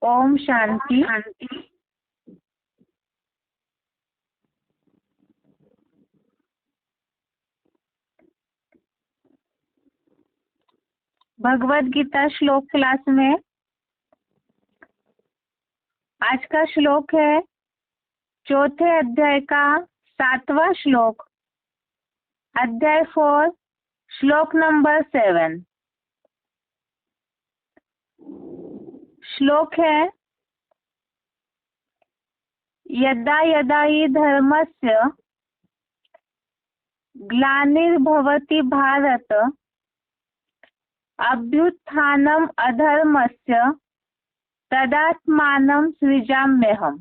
ओम शांति। भगवत गीता श्लोक क्लास में आज का श्लोक है चौथे अध्याय का 7वां श्लोक, अध्याय 4, श्लोक नंबर 7। श्लोक है यदा यदा हि धर्मस्य ग्लानिर्भवति भारत अभ्युत्थानम् अधर्मस्य तदात्मानं सृजाम्यहम्।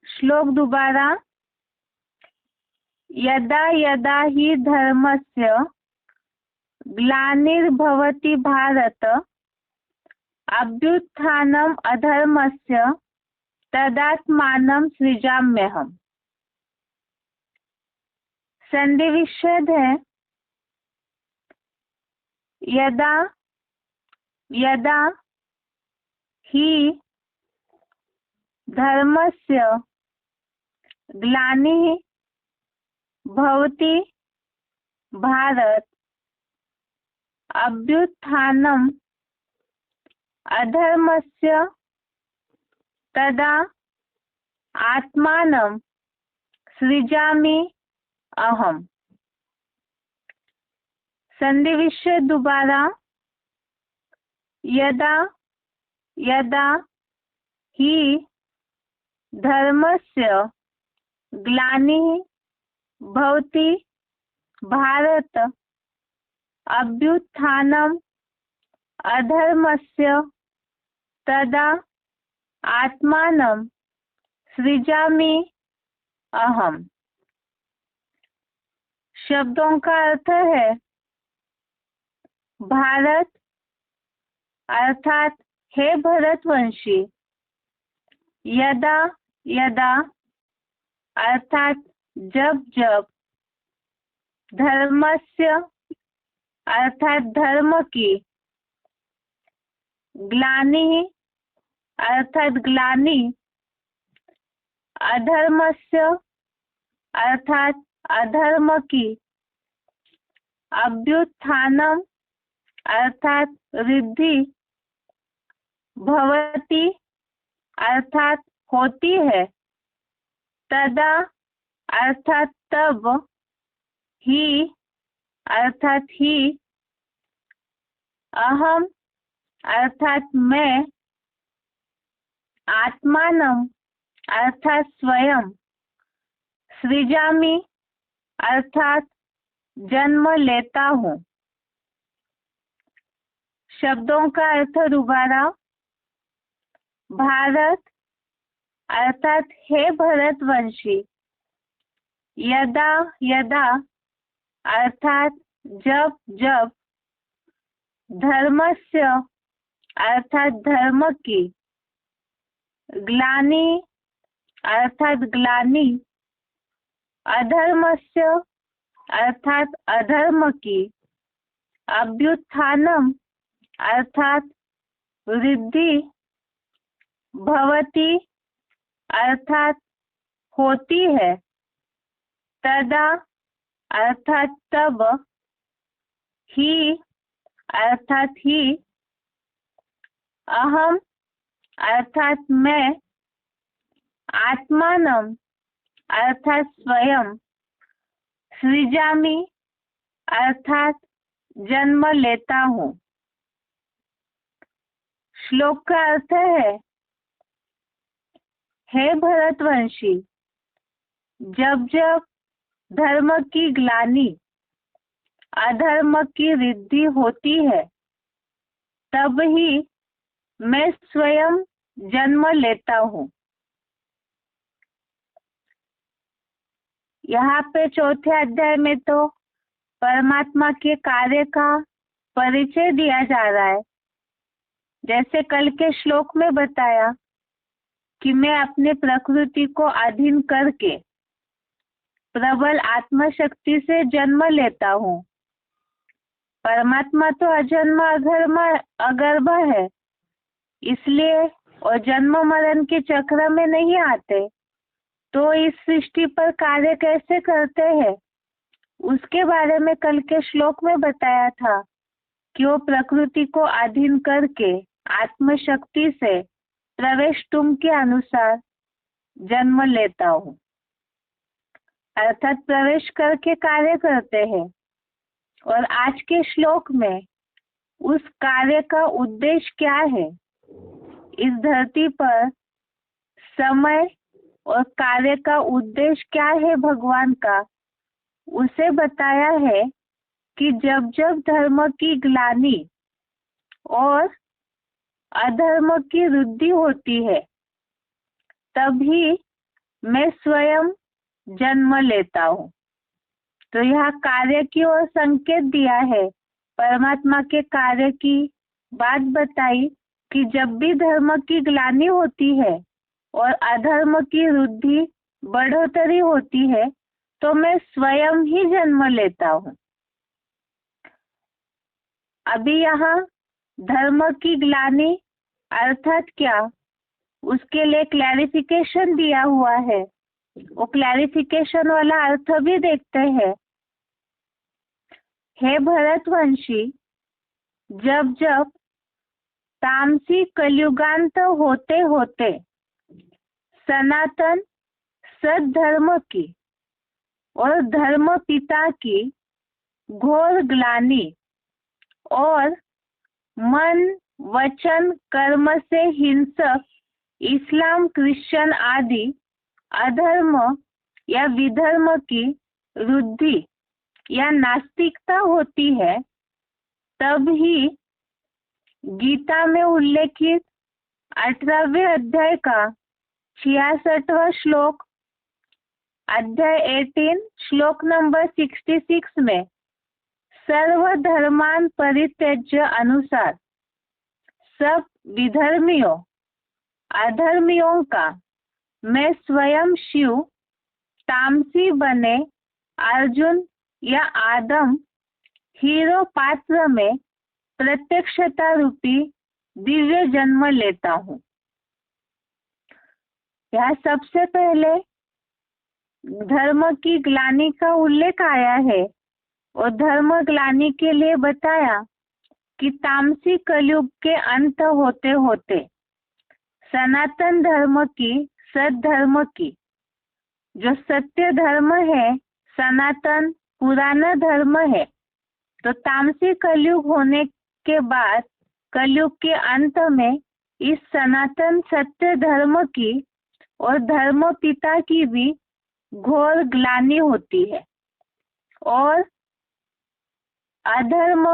श्लोक दोबारा, यदा यदा हि धर्मस्य ग्लानिर्भवति भारत अभ्युत्थानम् अधर्मस्य तदात्मानं सृजाम्यहम्। संधि विच्छेद है यदा यदा हि धर्मस्य ग्लानिः भवति भारत अभ्युत्थानम् अधर्मस्य तदा आत्मानं सृजामि अहम्। संधि विच्छेद दोबारा, यदा यदा हि धर्मस्य ग्लानिः भवति भारत अभ्युत्थानम् अधर्मस्य तदा आत्मानं सृजामि अहम्। शब्दों का अर्थ है भारत अर्थात हे भरतवंशी, यदा यदा अर्थात जब जब, धर्मस्य अर्थात धर्म की, ग्लानि अर्थात ग्लानि, अधर्मस्य अर्थात अधर्म की, अभ्युत्थानम् अर्थात रिद्धि, भवति अर्थात होती है, तदा अर्थात तब, ही अर्थात ही, अहम अर्थात मैं, आत्मानम अर्थात स्वयं, सृजामि अर्थात जन्म लेता हूँ। शब्दों का अर्थ दोबारा, भारत अर्थात हे भरतवंशी, यदा यदा अर्थात जब जब, धर्मस्य अर्थात धर्म की, ग्लानि अर्थात ग्लानि, अधर्मस्य अर्थात अधर्म की, अभ्युत्थानम् अर्थात वृद्धि, भवति अर्थात होती है, तदा अर्थात तब, ही अर्थात ही, अहम अर्थात मैं, आत्मानम अर्थात स्वयं, सृजामि अर्थात जन्म लेता हूँ। श्लोक का अर्थ है हे भरतवंशी, जब जब धर्म की ग्लानि, अधर्म की रिद्धि होती है, तब ही मैं स्वयं जन्म लेता हूँ। यहाँ पे चौथे अध्याय में तो परमात्मा के कार्य का परिचय दिया जा रहा है। जैसे कल के श्लोक में बताया कि मैं अपने प्रकृति को अधीन करके प्रबल आत्मशक्ति से जन्म लेता हूँ। परमात्मा तो अजन्म अधर्म अगर्भ है, इसलिए और जन्म मरण के चक्र में नहीं आते, तो इस सृष्टि पर कार्य कैसे करते हैं उसके बारे में कल के श्लोक में बताया था कि वो प्रकृति को अधीन करके आत्म शक्ति से प्रवेश तुम के अनुसार जन्म लेता हूँ, अर्थात प्रवेश करके कार्य करते हैं। और आज के श्लोक में उस कार्य का उद्देश्य क्या है, इस धरती पर समय और कार्य का उद्देश्य क्या है भगवान का, उसे बताया है कि जब जब धर्म की ग्लानि और अधर्म की वृद्धि होती है तभी मैं स्वयं जन्म लेता हूँ। तो यह कार्य की ओर संकेत दिया है, परमात्मा के कार्य की बात बताई कि जब भी धर्म की ग्लानि होती है और अधर्म की वृद्धि बढ़ोतरी होती है तो मैं स्वयं ही जन्म लेता हूँ। अभी यहाँ धर्म की ग्लानि अर्थात क्या, उसके लिए क्लैरिफिकेशन दिया हुआ है। वो क्लैरिफिकेशन वाला अर्थ भी देखते हैं। हे भरतवंशी, जब जब तामसी कलयुगांत होते होते सनातन सद्धर्म की और धर्म पिता की घोर ग्लानि और मन वचन कर्म से हिंसक इस्लाम क्रिश्चियन आदि अधर्म या विधर्म की वृद्धि या नास्तिकता होती है, तब ही गीता में उल्लेखित 18वें अध्याय का 66वां श्लोक, अध्याय 18 श्लोक नंबर 66 में सर्व धर्मान परित्यज्य अनुसार सब विधर्मियों अधर्मियों का मैं स्वयं शिव तामसी बने अर्जुन या आदम हीरो पात्र में प्रत्यक्षता रूपी दिव्य जन्म लेता हूँ। यह सबसे पहले धर्म की ग्लानि का उल्लेख आया है और धर्म ग्लानि के लिए बताया कि तामसी कलयुग के अंत होते होते सनातन धर्म की सद्धर्म की जो सत्य धर्म है, सनातन पुराना धर्म है, तो तामसी कलयुग होने के बाद कलयुग के अंत में इस सनातन सत्य धर्म की और धर्म पिता की भी घोर ग्लानि होती है और अधर्म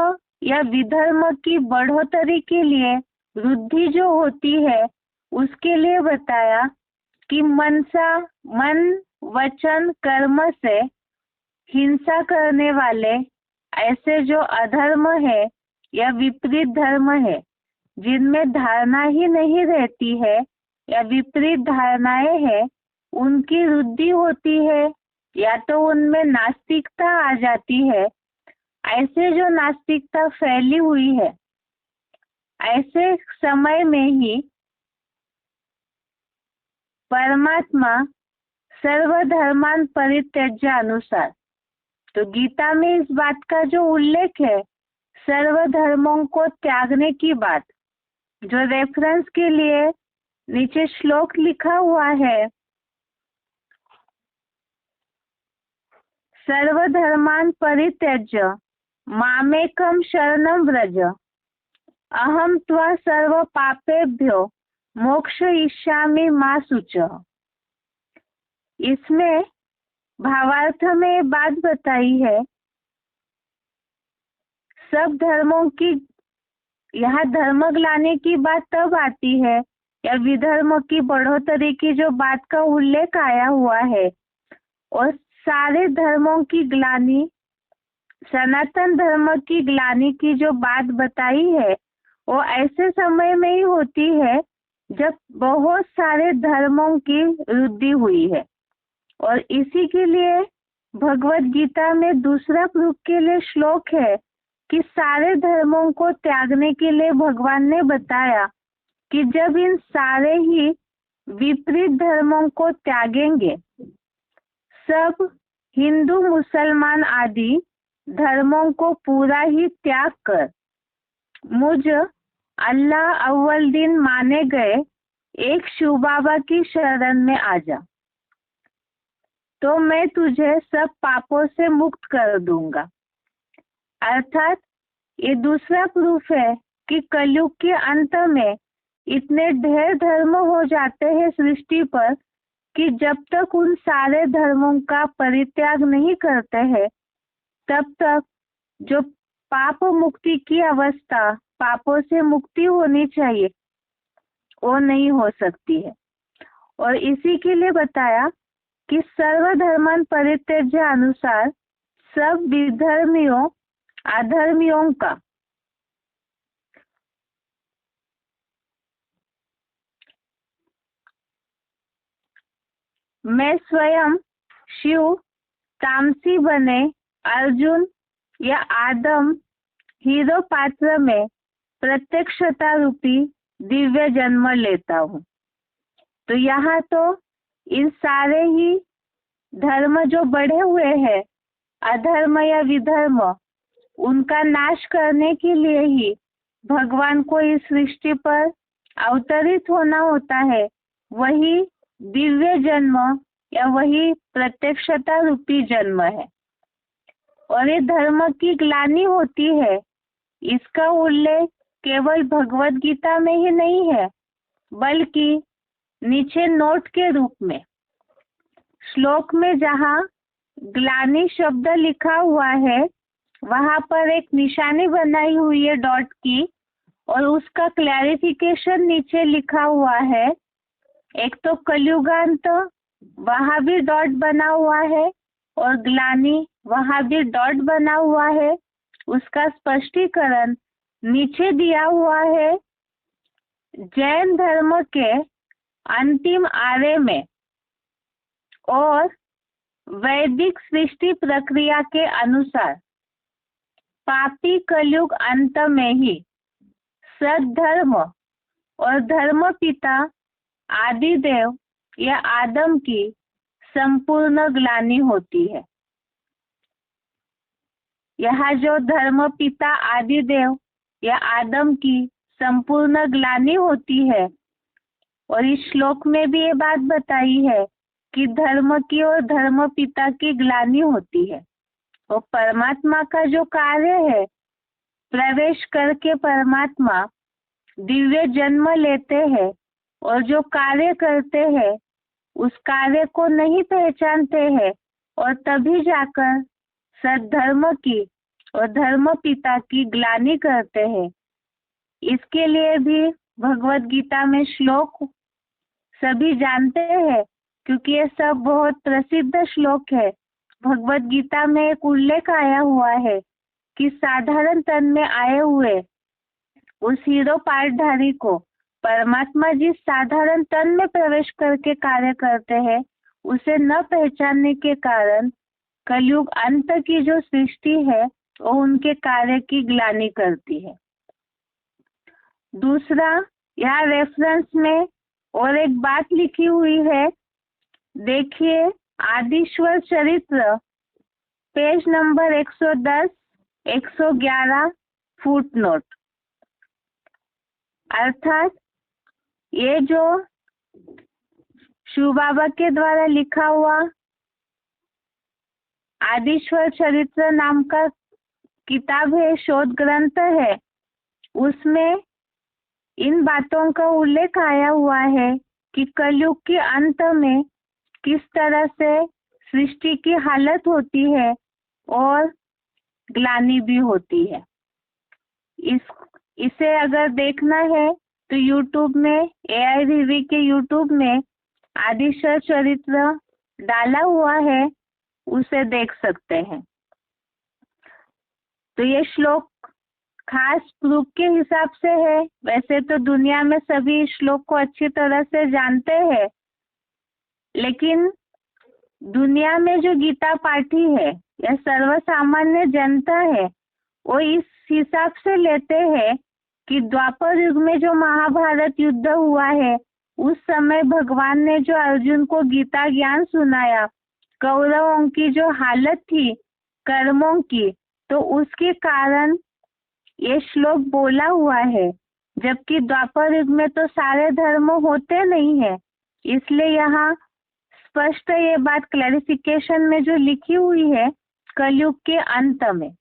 या विधर्म की बढ़ोतरी के लिए वृद्धि जो होती है उसके लिए बताया कि मन वचन कर्म से हिंसा करने वाले ऐसे जो अधर्म है या विपरीत धर्म है, जिनमें धारणा ही नहीं रहती है या विपरीत धारणाएं हैं, उनकी वृद्धि होती है या तो उनमें नास्तिकता आ जाती है। ऐसे जो नास्तिकता फैली हुई है, ऐसे समय में ही परमात्मा सर्वधर्मान परित्यज्य अनुसार, तो गीता में इस बात का जो उल्लेख है सर्वधर्मों को त्यागने की बात, जो रेफरेंस के लिए नीचे श्लोक लिखा हुआ है, सर्वधर्मान परित्यज्य मामेकम शरणं व्रज अहम त्वा सर्व पापेभ्यो मोक्षयिष्यामि मा शुचः। इसमें भावार्थ में बात बताई है, सब धर्मों की, यहाँ धर्म ग्लानि की बात तब आती है या विधर्म की बढ़ोतरी की जो बात का उल्लेख आया हुआ है, और सारे धर्मों की ग्लानि, सनातन धर्म की ग्लानि की जो बात बताई है वो ऐसे समय में ही होती है जब बहुत सारे धर्मों की वृद्धि हुई है। और इसी के लिए भगवत गीता में दूसरा प्रूफ के लिए श्लोक है कि सारे धर्मों को त्यागने के लिए भगवान ने बताया कि जब इन सारे ही विपरीत धर्मों को त्यागेंगे, सब हिंदू मुसलमान आदि धर्मों को पूरा ही त्याग कर मुझ अल्लाह अव्वल दिन माने गए एक शिव बाबा की शरण में आ जा, तो मैं तुझे सब पापों से मुक्त कर दूंगा। अर्थात ये दूसरा प्रूफ है कि कलयुग के अंत में इतने ढेर धर्म हो जाते हैं सृष्टि पर कि जब तक उन सारे धर्मों का परित्याग नहीं करते हैं, तब तक जो पाप मुक्ति की अवस्था, पापों से मुक्ति होनी चाहिए, वो नहीं हो सकती है। और इसी के लिए बताया कि सर्वधर्मन परित्यज्य अनुसार सब विधर्मियों अधर्मियों का मैं स्वयं शिव तामसी बने अर्जुन या आदम हीरो पात्र में प्रत्यक्षता रूपी दिव्य जन्म लेता हूँ। तो यहाँ तो इन सारे ही धर्म जो बढ़े हुए हैं, अधर्म या विधर्म, उनका नाश करने के लिए ही भगवान को इस सृष्टि पर अवतरित होना होता है। वही दिव्य जन्म या वही प्रत्यक्षता रूपी जन्म है। और ये धर्म की ग्लानि होती है, इसका उल्लेख केवल भगवत गीता में ही नहीं है, बल्कि नीचे नोट के रूप में श्लोक में जहाँ ग्लानि शब्द लिखा हुआ है, वहां पर एक निशानी बनाई हुई है डॉट की, और उसका क्लैरिफिकेशन नीचे लिखा हुआ है। एक तो कलयुगांत वहां भी डॉट बना हुआ है, और ग्लानि वहां भी डॉट बना हुआ है। उसका स्पष्टीकरण नीचे दिया हुआ है। जैन धर्म के अंतिम आर्य में और वैदिक सृष्टि प्रक्रिया के अनुसार पापी कलयुग अंत में ही सद्धर्म और धर्म पिता आदिदेव या आदम की संपूर्ण ग्लानि होती है। यहाँ जो धर्म पिता आदिदेव या आदम की संपूर्ण ग्लानि होती है, और इस श्लोक में भी ये बात बताई है कि धर्म की और धर्म पिता की ग्लानि होती है। और परमात्मा का जो कार्य है, प्रवेश करके परमात्मा दिव्य जन्म लेते हैं, और जो कार्य करते हैं उस कार्य को नहीं पहचानते हैं, और तभी जाकर सद्धर्म की और धर्म पिता की ग्लानि करते हैं। इसके लिए भी भगवत गीता में श्लोक सभी जानते हैं, क्योंकि ये सब बहुत प्रसिद्ध श्लोक है। भगवत गीता में एक उल्लेख आया हुआ है कि साधारण तन में आए हुए उस हीरो पाठधारी को परमात्मा जिस साधारण तन में प्रवेश करके कार्य करते हैं, उसे न पहचानने के कारण कलयुग अंत की जो सृष्टि है वो उनके कार्य की ग्लानि करती है। दूसरा, यहाँ रेफरेंस में और एक बात लिखी हुई है, देखिए आदिश्वर चरित्र पेज नंबर 110 111 फुट नोट। अर्थात ये जो शिव बाबा के द्वारा लिखा हुआ आदिश्वर चरित्र नाम का किताब है, शोध ग्रंथ है, उसमें इन बातों का उल्लेख आया हुआ है कि कलयुग के अंत में किस तरह से सृष्टि की हालत होती है और ग्लानि भी होती है। इसे अगर देखना है तो YouTube में AIVV के YouTube में आदिश्वर चरित्र डाला हुआ है, उसे देख सकते हैं। तो ये श्लोक खास प्रूफ के हिसाब से है। वैसे तो दुनिया में सभी श्लोक को अच्छी तरह से जानते हैं, लेकिन दुनिया में जो गीता पाठी है या सर्वसामान्य जनता है, वो इस हिसाब से लेते हैं कि द्वापर युग में जो महाभारत युद्ध हुआ है, उस समय भगवान ने जो अर्जुन को गीता ज्ञान सुनाया, कौरवों की जो हालत थी कर्मों की, तो उसके कारण ये श्लोक बोला हुआ है। जबकि द्वापर युग में तो सारे धर्म होते नहीं है, इसलिए यहाँ स्पष्ट ये बात क्लैरिफिकेशन में जो लिखी हुई है कलयुग के अंत में।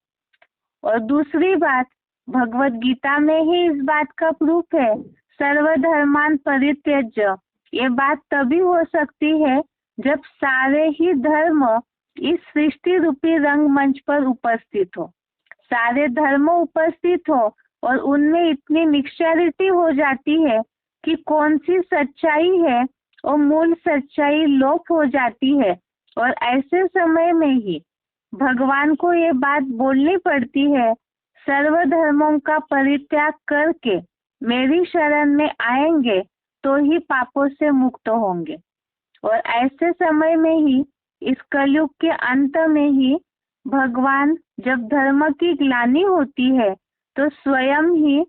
और दूसरी बात, भगवत गीता में ही इस बात का प्रूफ है, सर्वधर्मान परित्यज्य। ये बात तभी हो सकती है जब सारे ही धर्म इस सृष्टि रूपी रंगमंच पर उपस्थित हो, सारे धर्म उपस्थित हो और उनमें इतनी मिक्सचरिटी हो जाती है कि कौन सी सच्चाई है और मूल सच्चाई लोप हो जाती है। और ऐसे समय में ही भगवान को ये बात बोलनी पड़ती है, सर्वधर्मों का परित्याग करके मेरी शरण में आएंगे तो ही पापों से मुक्त होंगे। और ऐसे समय में ही, इस कलयुग के अंत में ही, भगवान जब धर्म की ग्लानि होती है तो स्वयं ही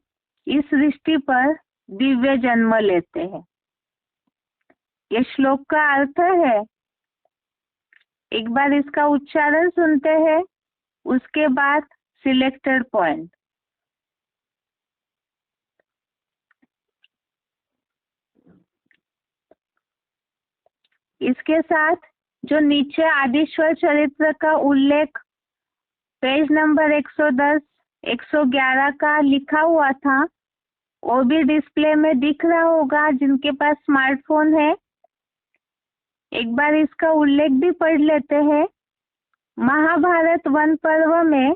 इस सृष्टि पर दिव्य जन्म लेते हैं। ये श्लोक का अर्थ है, एक बार इसका उच्चारण सुनते हैं, उसके बाद सिलेक्टेड पॉइंट। इसके साथ जो नीचे आदिश्वर चरित्र का उल्लेख पेज नंबर 110, 111 का लिखा हुआ था, वो भी डिस्प्ले में दिख रहा होगा जिनके पास स्मार्टफोन है। एक बार इसका उल्लेख भी पढ़ लेते हैं। महाभारत वन पर्व में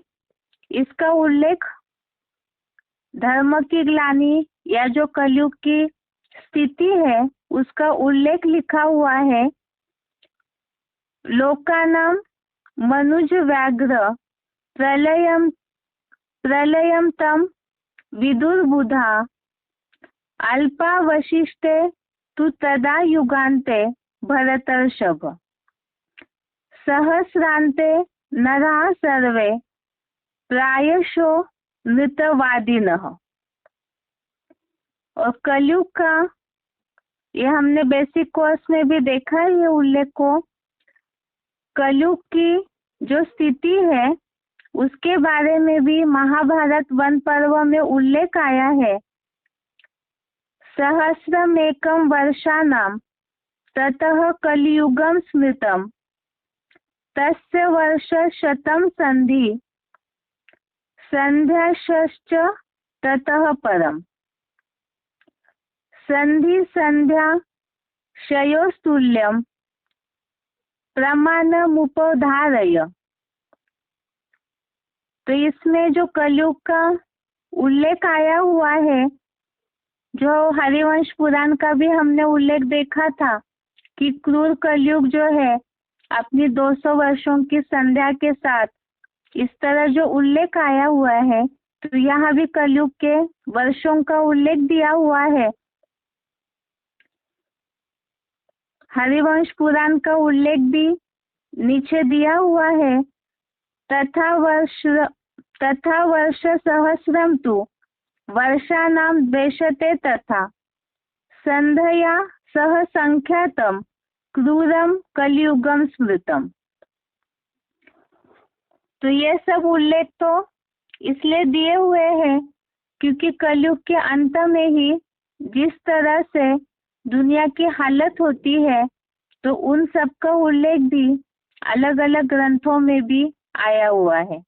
इसका उल्लेख धर्म की ग्लानि या जो कलयुग की स्थिति है उसका उल्लेख लिखा हुआ है। लोकानां मनुज व्याघ्र प्रलयम तम विदुर्बुधा अल्पा वशिष्ठे तु तदा युगान्ते भरतर्षभ सहस्रान्ते नरः सर्वे प्रायशो नृतवादिनः। और कलयुग का ये हमने बेसिक कोर्स में भी देखा है ये उल्लेख को। कलयुग की जो स्थिति है उसके बारे में भी महाभारत वन पर्व में उल्लेख आया है। सहस्रमेकं वर्षाणां ततः कलियुगं स्मृतं तस्य वर्षशतं संधि संध्याश्च ततः परम् संधि संध्या क्षयोस्तुल्यं प्रमाणमुपधारय। तो इसमें जो कलयुग का उल्लेख आया हुआ है, जो हरिवंश पुराण का भी हमने उल्लेख देखा था कि क्रूर कलयुग जो है अपनी 200 वर्षों की संध्या के साथ, इस तरह जो उल्लेख आया हुआ है, तो यहाँ भी कलयुग के वर्षों का उल्लेख दिया हुआ है। हरिवंश पुराण का उल्लेख भी नीचे दिया हुआ है। तथा वर्ष सहस्रम तु वर्षाणां द्वेषते तथा संध्या सह संख्यातम क्रूरम कलियुगम स्मृतम। तो ये सब उल्लेख तो इसलिए दिए हुए हैं क्योंकि कलयुग के अंत में ही जिस तरह से दुनिया की हालत होती है, तो उन सब का उल्लेख भी अलग अलग ग्रंथों में भी आया हुआ है।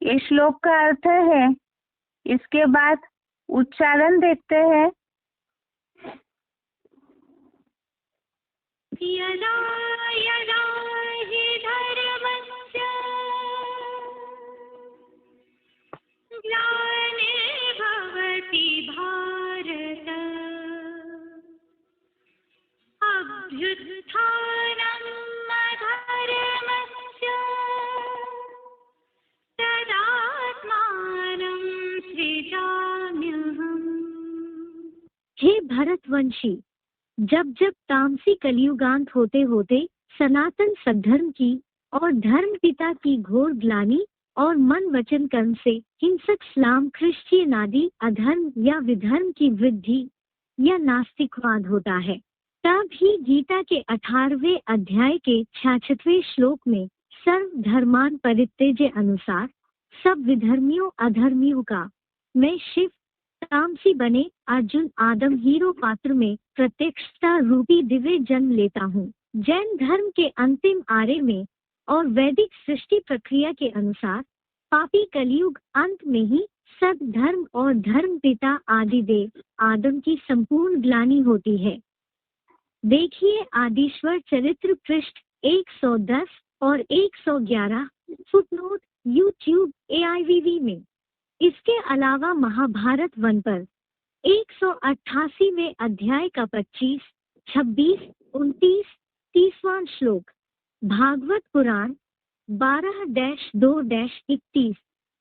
ये श्लोक का अर्थ है। इसके बाद उच्चारण देखते हैं। यदा यदा हि धर्मस्य ग्लानिर्भवति भारत अभ्युत्थानम् अधर्मस्य तदात्मानं सृजाम्यहम्। हे भरतवंशी, जब जब तामसी कलियुगांत होते होते सनातन सद्धर्म की और धर्म पिता की घोर ग्लानि और मन वचन कर्म से हिंसक इस्लाम क्रिश्चियन आदि अधर्म या विधर्म की वृद्धि या नास्तिकवाद होता है। तब ही गीता के 18वें अध्याय के 66वें श्लोक में सर्व धर्मान परित्यज्य अनुसार सब विधर्मियों अधर्मियों का मैं शिव तामसी बने अर्जुन आदम हीरो पात्र में प्रत्यक्षता रूपी दिव्य जन्म लेता हूँ। जैन धर्म के अंतिम आर्य में और वैदिक सृष्टि प्रक्रिया के अनुसार पापी कलयुग अंत में ही सद धर्म और धर्म पिता आदिदेव आदम की संपूर्ण ग्लानि होती है। देखिए आदिश्वर चरित्र पृष्ठ 110 और 111 फुटनोट यूट्यूब AIVV में। इसके अलावा महाभारत वन पर 188वें अध्याय का 25, 26, 29, 30वां श्लोक, भागवत पुराण 12-2-31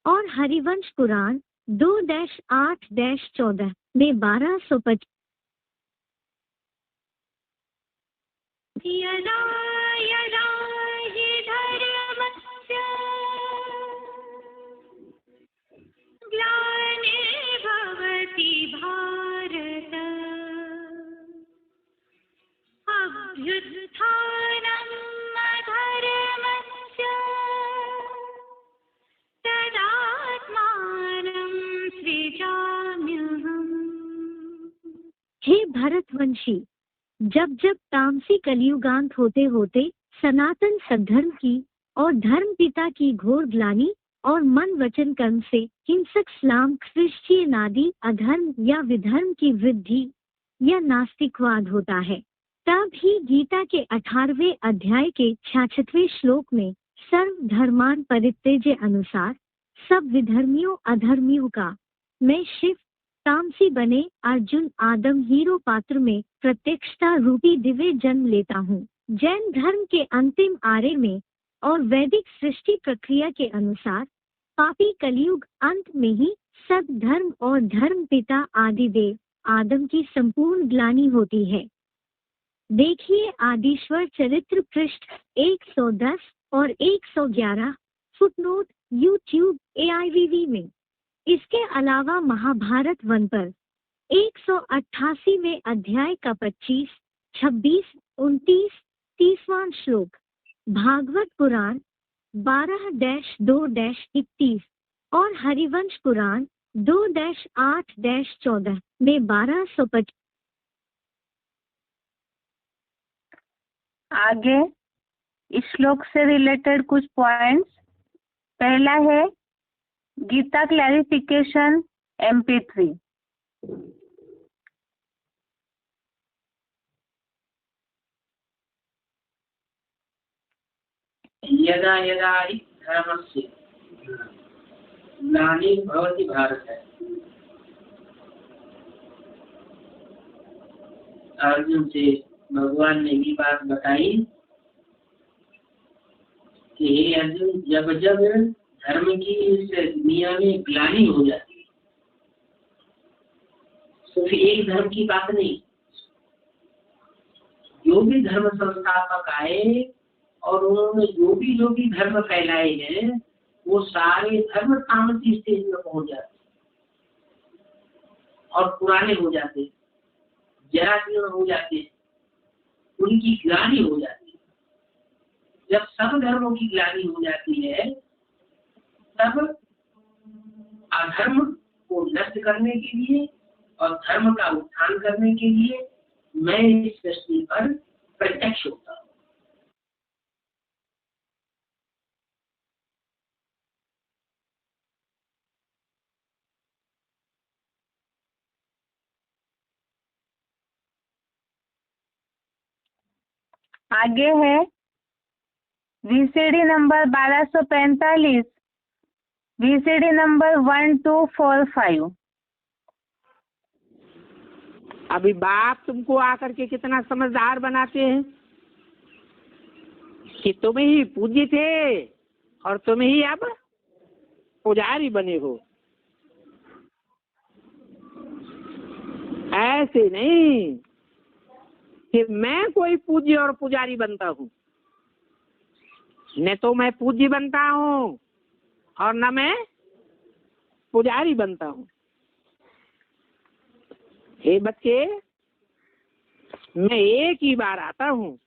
और हरिवंश पुराण 2-8-14 में 1225 यदा यदा हि धर्मस्य ग्लानिर्भवति भारत अभ्युत्थानम् अधर्मस्य तदात्मानं सृजाम्यहम्। हे भरतवंशी, जब जब तामसी कलियुगांत होते होते सनातन सद्धर्म की और धर्म पिता की घोर ग्लानि और मन वचन कर्म से हिंसक इस्लाम क्रिश्चियन आदि अधर्म या विधर्म की वृद्धि या नास्तिकवाद होता है, तब ही गीता के 18वें अध्याय के 66वें श्लोक में सर्व धर्मान परित्यज्य अनुसार सब विधर्मियों अधर्मियों का मैं शिव तामसी बने अर्जुन आदम हीरो पात्र में प्रत्यक्षता रूपी दिव्य जन्म लेता हूँ। जैन धर्म के अंतिम आर्य में और वैदिक सृष्टि प्रक्रिया के अनुसार पापी कलयुग अंत में ही सद धर्म और धर्म पिता आदिदेव आदम की संपूर्ण ग्लानि होती है। देखिए आदिश्वर चरित्र पृष्ठ 110 और 111 फुटनोट यूट्यूब AIVV में। इसके अलावा महाभारत वन पर 188वें अध्याय का 25, 26, 29, 30वां श्लोक, भागवत पुराण 12-2-31 और हरिवंश पुराण 2-8-14 में 1225। आगे इस श्लोक से रिलेटेड कुछ पॉइंट्स। पहला है गीता क्लैरिफिकेशन MP3। यदा यदा हि धर्मस्य ग्लानिर्भवति भारत। अर्जुन से भगवान ने भी बात बताई कि हे अर्जुन, जब जब धर्म की इस दुनिया में ग्लानि हो जाती है, सिर्फ एक धर्म की बात नहीं, जो भी धर्म संस्थापक आए और उन्होंने जो भी धर्म फैलाए हैं, वो सारे धर्म तामसी स्टेज में पहुंच जाते और पुराने हो जाते, जराजीर्ण हो जाते, उनकी ग्लानि हो जाती है। जब सब धर्मों की ग्लानि हो जाती है, तब अधर्म को नष्ट करने के लिए और धर्म का उत्थान करने के लिए मैं इस सृष्टि पर प्रत्यक्ष होता हूँ। आगे है VCD नंबर 1245, VCD नंबर 1245। अभी बाप तुमको आकर के कितना समझदार बनाते हैं कि तुम ही पूज्य थे और तुम ही अब पुजारी बने हो। ऐसे नहीं कि मैं कोई पूज्य और पुजारी बनता हूँ, न तो मैं पूज्य बनता हूँ और न मैं पुजारी बनता हूँ। हे बच्चे, मैं एक ही बार आता हूँ।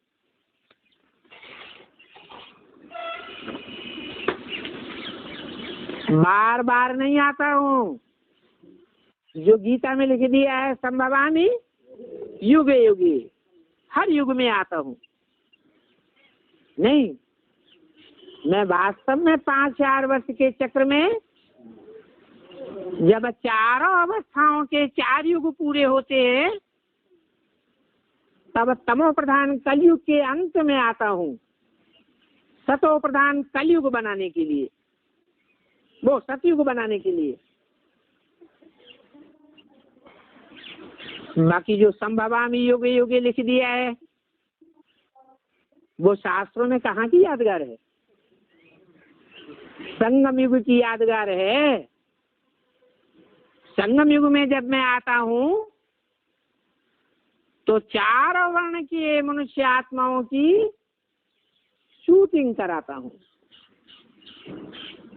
बार बार नहीं आता हूँ। जो गीता में लिख दिया है, संभवामि युगे युगे, हर युग में आता हूँ। नहीं, मैं वास्तव में 5-4 वर्ष के चक्र में, जब चारों अवस्थाओं के 4 युग पूरे होते हैं, तब तमो प्रधान कलयुग के अंत में आता हूँ, सतो प्रधान कलयुग बनाने के लिए, वो सतयुग बनाने के लिए। बाकी जो संभवामि युगे युगे लिख दिया है, वो शास्त्रों में कहाँ की यादगार है? संगम युग की यादगार है। संगम युग में जब मैं आता हूँ तो 4 वर्ण की मनुष्य आत्माओं की शूटिंग कराता हूँ।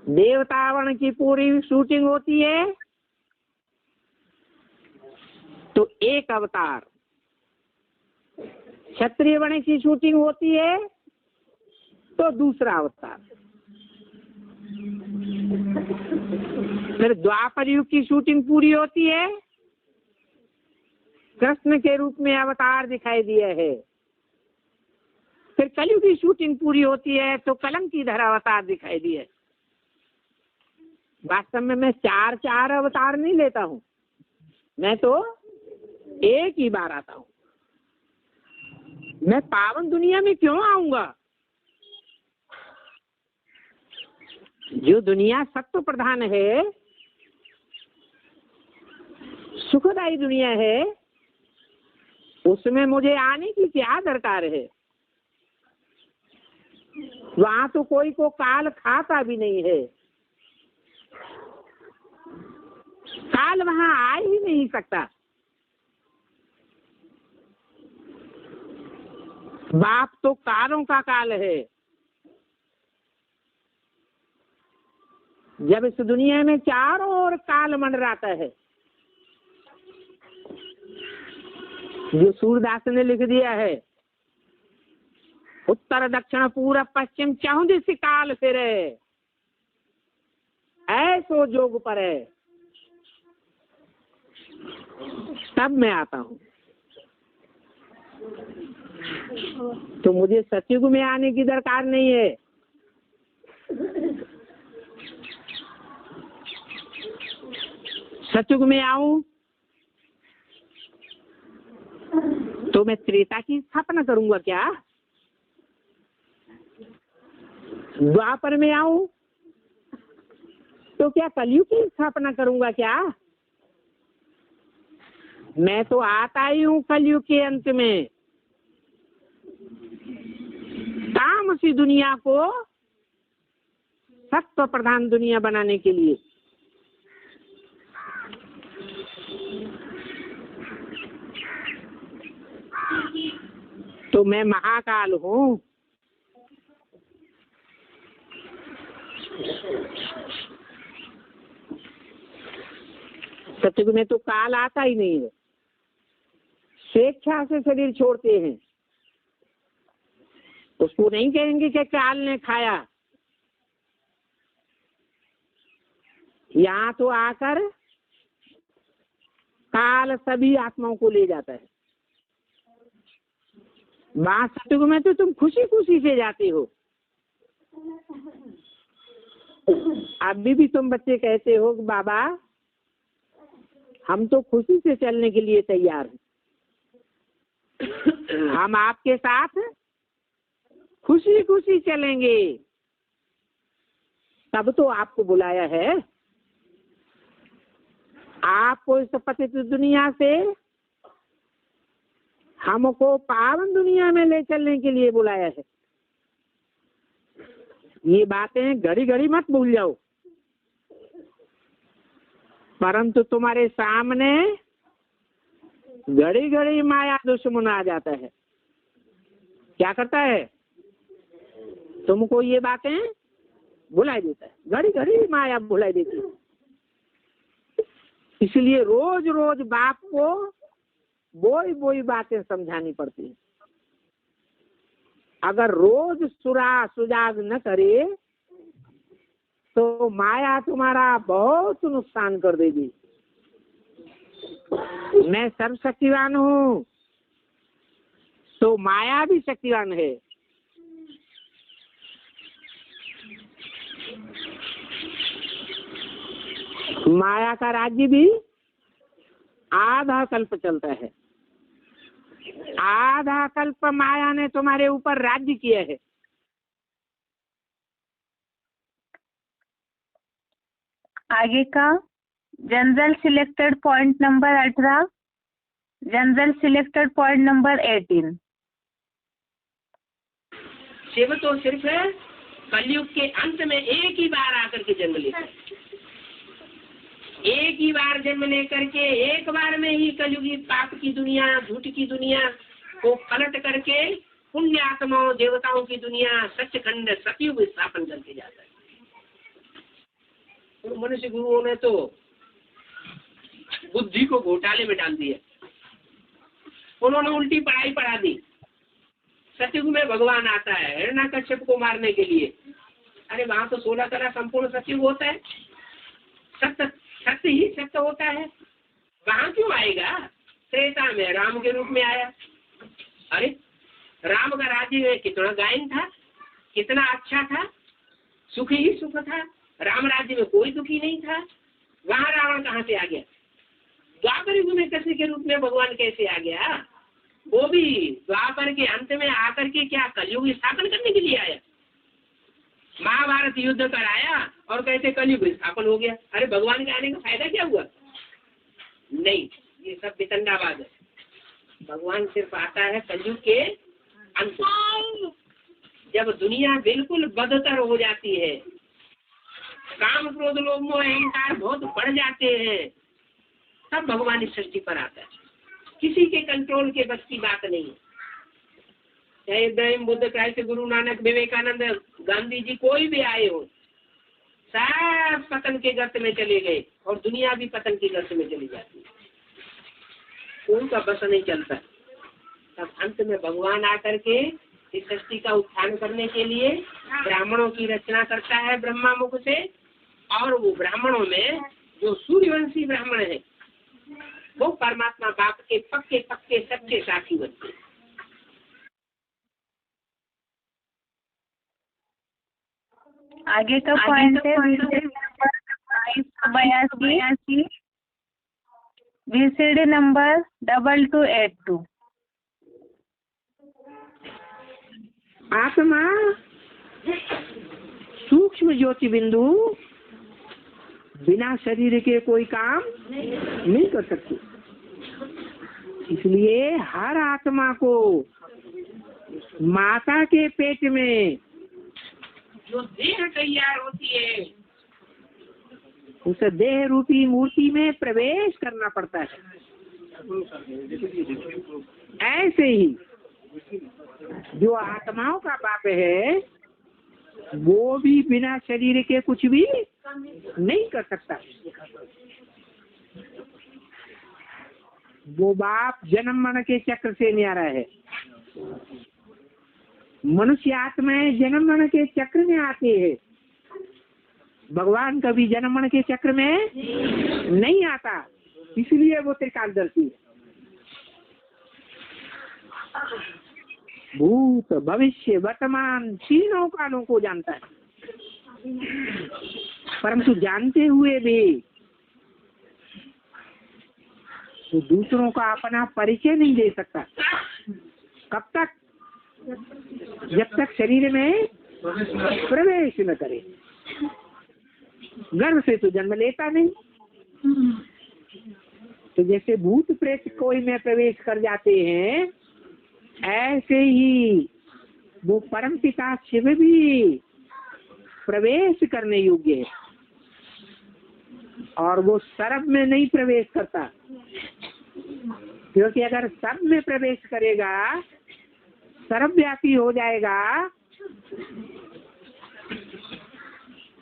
देवता वर्ण की पूरी शूटिंग होती है तो एक अवतार, क्षत्रिय वर्ण की शूटिंग होती है तो दूसरा अवतार, फिर द्वापर युग की शूटिंग पूरी होती है, कृष्ण के रूप में अवतार दिखाई दिया है, फिर कलयुग की शूटिंग पूरी होती है तो कलंकीधर अवतार दिखाई दिया। वास्तव में मैं 4 अवतार नहीं लेता हूँ, मैं तो एक ही बार आता हूँ। मैं पावन दुनिया में क्यों आऊंगा? जो दुनिया सत्व प्रधान है, सुखदायी दुनिया है, उसमें मुझे आने की क्या दरकार है? वहां तो कोई को काल खाता भी नहीं है, काल वहां आ ही नहीं सकता। बाप तो कालों का काल है। जब इस दुनिया में चारों ओर काल मंडराता है, जो सूरदास ने लिख दिया है, उत्तर दक्षिण पूरब पश्चिम चहुं दिस काल फिरे, ऐसो जोग पर है, तब मैं आता हूँ। तो मुझे सतयुग में आने की दरकार नहीं है। सतयुग में आऊं तो मैं त्रेता की स्थापना करूंगा क्या? द्वापर में आऊं तो क्या कलयुग की स्थापना करूंगा क्या? मैं तो आता ही हूं कलयुग के अंत में, तामसी दुनिया को सत्व प्रधान दुनिया बनाने के लिए। तो मैं महाकाल हूं। सतयुग में तो काल आता ही नहीं है, स्वेच्छा से शरीर छोड़ते हैं। उसको नहीं कहेंगे कि काल ने खाया। यहाँ तो आकर काल सभी आत्माओं को ले जाता है। वहां सतयुग में तो तुम खुशी खुशी से जाते हो। अभी भी तुम बच्चे कहते हो कि बाबा हम तो खुशी से चलने के लिए तैयार हैं, हम आपके साथ खुशी खुशी चलेंगे। तब तो आपको बुलाया है, आपको इस पतित दुनिया से हमको पावन दुनिया में ले चलने के लिए बुलाया है। ये बातें घड़ी घड़ी मत भूल जाओ। परंतु तुम्हारे सामने घड़ी घड़ी माया दुश्मन आ जाता है। क्या करता है? तुमको ये बातें भुला देता है, घड़ी घड़ी माया भुला देती है। इसलिए रोज रोज बाप को वही वही बातें समझानी पड़ती है। अगर रोज सुजाग न करे तो माया तुम्हारा बहुत नुकसान कर देगी। मैं सर्वशक्तिवान हूँ तो माया भी शक्तिवान है। माया का राज्य भी आधा कल्प चलता है। आधा कल्प माया ने तुम्हारे ऊपर राज्य किया है। आगे का general selected point number 18, general selected point number 18। Shiv तो सिर्फ कलयुग के अंत में एक ही बार आकर के जन्म लेता है। एक ही बार जन्म लेकर के एक बार में ही कलयुगी पाप की दुनिया, झूठ की दुनिया को पलट करके पुण्य आत्माओं देवताओं की दुनिया, सचखंड सतयुग स्थापन करके जाता है। तो मनुष्य गुरुओं ने तो बुद्धि को घोटाले में डाल दिया। उन्होंने उल्टी पढ़ाई पढ़ा दी। सतयुग में भगवान आता है हिरण्यकश्यप को मारने के लिए। अरे वहां तो 16 तरह संपूर्ण सतयुग होता है। सत्य ही सत्य होता है। वहां क्यों आएगा? त्रेता में राम के रूप में आया। अरे राम का राज्य में कितना गायन था, कितना अच्छा था, सुख ही सुख था। राम राज्य में कोई दुखी नहीं था। वहां रावण कहाँ से आ गया? द्वापर युग में कृष्ण के रूप में भगवान कैसे आ गया? वो भी द्वापर के अंत में आकर के क्या कलयुग स्थापन करने के लिए आया? महाभारत युद्ध कराया और कैसे कलयुग स्थापन हो गया? अरे भगवान के आने का फायदा क्या हुआ? नहीं, ये सब वितंडावाद है। भगवान सिर्फ आता है कलयुग के अंत, जब दुनिया बिल्कुल बदतर हो जाती है, काम क्रोध लोभ मोह अहंकार बहुत बढ़ जाते हैं, तब भगवान इस सृष्टि पर आता है। किसी के कंट्रोल के बस की बात नहीं है। चाहे इब्राहिम, बुद्ध, क्राइस्ट, गुरु नानक, विवेकानंद, गांधी जी, कोई भी आए हो, सब पतन के गर्त में चले गए और दुनिया भी पतन के गर्त में चली जाती है। उनका बस नहीं चलता। तब अंत में भगवान आकर के इस सृष्टि का उत्थान करने के लिए ब्राह्मणों की रचना करता है ब्रह्मा मुख से। और वो ब्राह्मणों में जो सूर्यवंशी ब्राह्मण है वो परमात्मा बाप के पक्के पक्के सच्चे साथी बनते हैं। आगे का पॉइंट है VCD नंबर 2282। आत्मा सूक्ष्म ज्योति बिंदु बिना शरीर के कोई काम नहीं कर सकती। इसलिए हर आत्मा को माता के पेट में जो देह तैयार होती है उस देह रूपी मूर्ति में प्रवेश करना पड़ता है। ऐसे ही जो आत्माओं का बाप है वो भी बिना शरीर के कुछ भी नहीं कर सकता। वो बाप जन्म मरण के चक्र से न्यारा है। मनुष्य आत्माएं जन्म मरण के चक्र में आते हैं। भगवान कभी जन्म मरण के चक्र में नहीं आता, इसलिए वो त्रिकालदर्शी है। भूत भविष्य वर्तमान तीनों कालों को जानता है, परंतु जानते हुए भी वो दूसरों का अपना परिचय नहीं दे सकता। कब तक? जब तक शरीर में प्रवेश न करे। गर्भ से तो जन्म लेता नहीं। तो जैसे भूत प्रेत कोई में प्रवेश कर जाते हैं, ऐसे ही वो परम पिता शिव भी प्रवेश करने योग्य है। और वो सर्व में नहीं प्रवेश करता, क्योंकि अगर सब में प्रवेश करेगा सर्वव्यापी हो जाएगा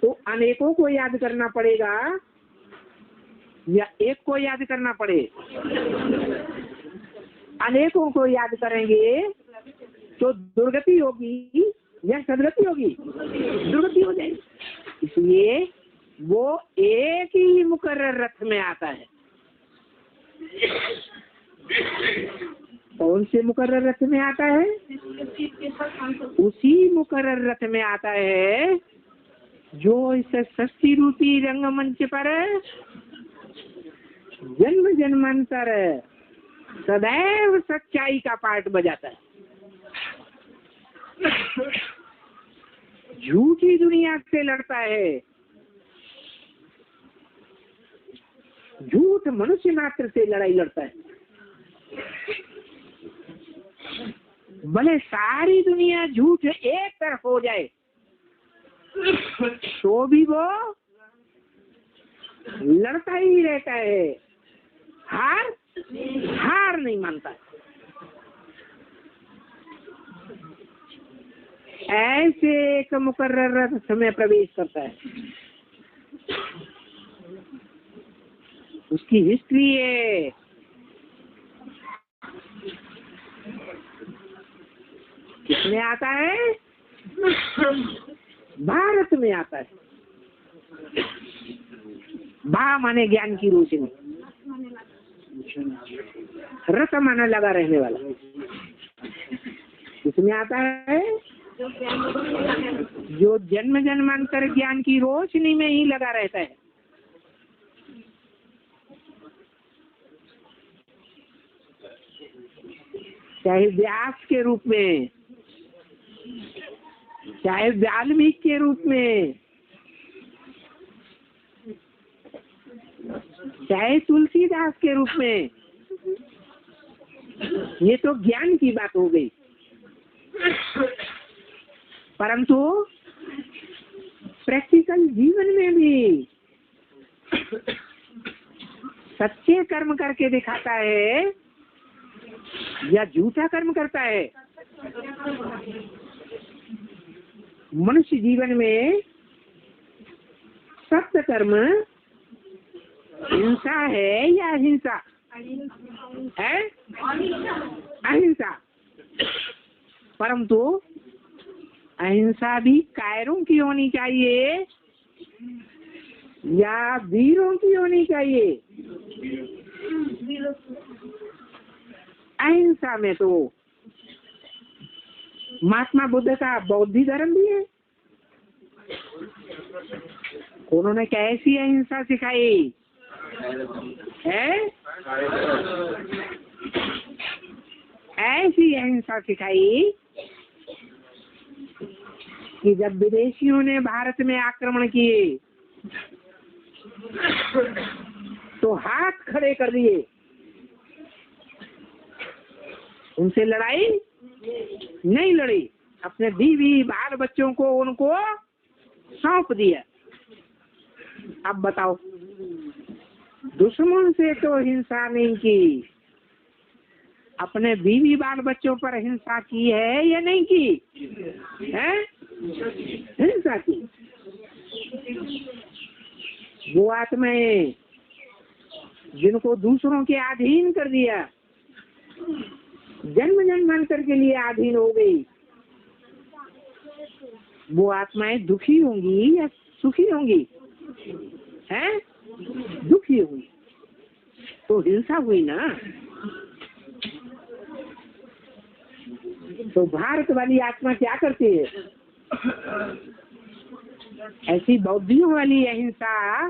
तो अनेकों को याद करना पड़ेगा या एक को याद करना पड़े? अनेकों को याद करेंगे तो दुर्गति होगी या सदगति होगी? दुर्गति हो जाएगी। इसलिए वो एक ही मुकर्रर रथ में आता है। कौन से मुकर्रर रथ में आता है? उसी मुकर्रर रथ में आता है जो इस सृष्टि रूपी रंगमंच पर जन्म जन्मांतर सदैव सच्चाई का पाठ बजाता है। झूठी दुनिया से लड़ता है, झूठ मनुष्य मात्र से लड़ाई लड़ता है। भले सारी दुनिया झूठ एक तरफ हो जाए तो भी वो लड़ता ही रहता है, हार नहीं मानता। ऐसे एक मुकर्रर रथ में प्रवेश करता है। उसकी हिस्ट्री है, किसमें आता है? भारत में आता है। भा माने ज्ञान की रोशनी, रथ माने लगा रहने वाला। किसमें आता है? जो जन्म जन्मांतर ज्ञान की रोशनी में ही लगा रहता है। चाहे व्यास के रूप में, चाहे वाल्मीकि के रूप में, चाहे तुलसीदास के रूप में, ये तो ज्ञान की बात हो गई। परंतु प्रैक्टिकल जीवन में भी सच्चे कर्म करके दिखाता है या झूठा कर्म करता है? मनुष्य जीवन में सत्य कर्म हिंसा है या अहिंसा है? अहिंसा। परंतु अहिंसा भी कायरों की होनी चाहिए या वीरों की होनी चाहिए? अहिंसा में तो महात्मा बुद्ध का बौद्ध धर्म भी है। उन्होंने कैसी अहिंसा सिखाई है? ऐसी अहिंसा सिखाई कि जब विदेशियों ने भारत में आक्रमण किए तो हाथ खड़े कर दिए, उनसे लड़ाई नहीं लड़ी, अपने बीवी बाल बच्चों को उनको सौंप दिया। अब बताओ, दुश्मन से तो हिंसा नहीं की, अपने बीवी बाल बच्चों पर हिंसा की है या नहीं की? है? हिंसा की। वो आत्माएं जिनको दूसरों के अधीन कर दिया, जन्म जन्मांतर के लिए अधीन हो गई, वो आत्माएं दुखी होंगी या सुखी होंगी? हैं? दुखी होंगी। तो हिंसा हुई ना। तो भारत वाली आत्मा क्या करती है? ऐसी बौद्धियों वाली अहिंसा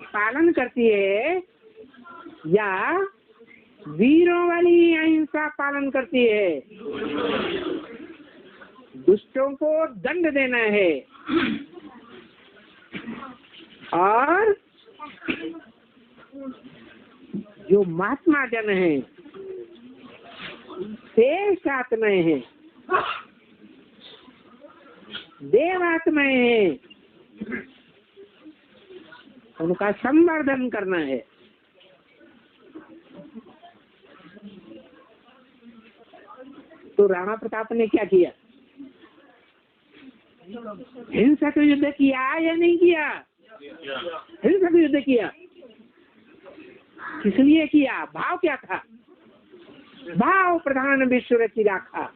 पालन करती है या वीरों वाली अहिंसा पालन करती है? दुष्टों को दंड देना है और जो महात्मा जन है, शेष आत्माएं हैं, देवात्माएं हैं, उनका संवर्धन करना है। तो राणा प्रताप ने क्या किया? हिंसक युद्ध किया या नहीं किया? हिंसक युद्ध किया। किस लिए किया? भाव क्या था? भाव प्रधान विश्व रचि राखा।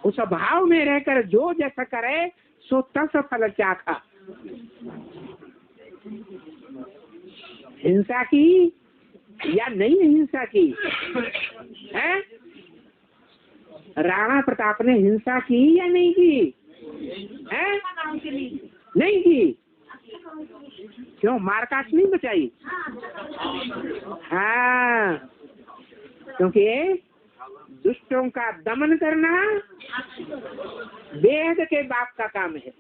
उस भाव में रहकर जो जैसा करे सो तस फल चाखा। हिंसा की या नहीं हिंसा की है? राणा प्रताप ने हिंसा की या नहीं की है? नहीं की। क्यों? मारकाट नहीं बचाई। हाँ, क्योंकि दुष्टों का दमन करना वेद के बाप का काम है।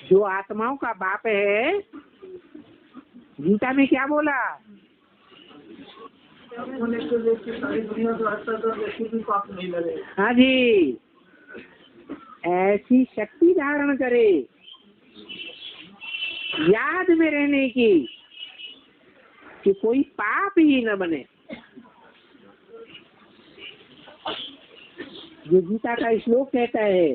जो आत्माओं का बाप है, गीता में क्या बोला? हाँ जी, ऐसी शक्ति धारण करे याद में रहने की कि कोई पाप ही न बने। जो गीता का श्लोक कहता है,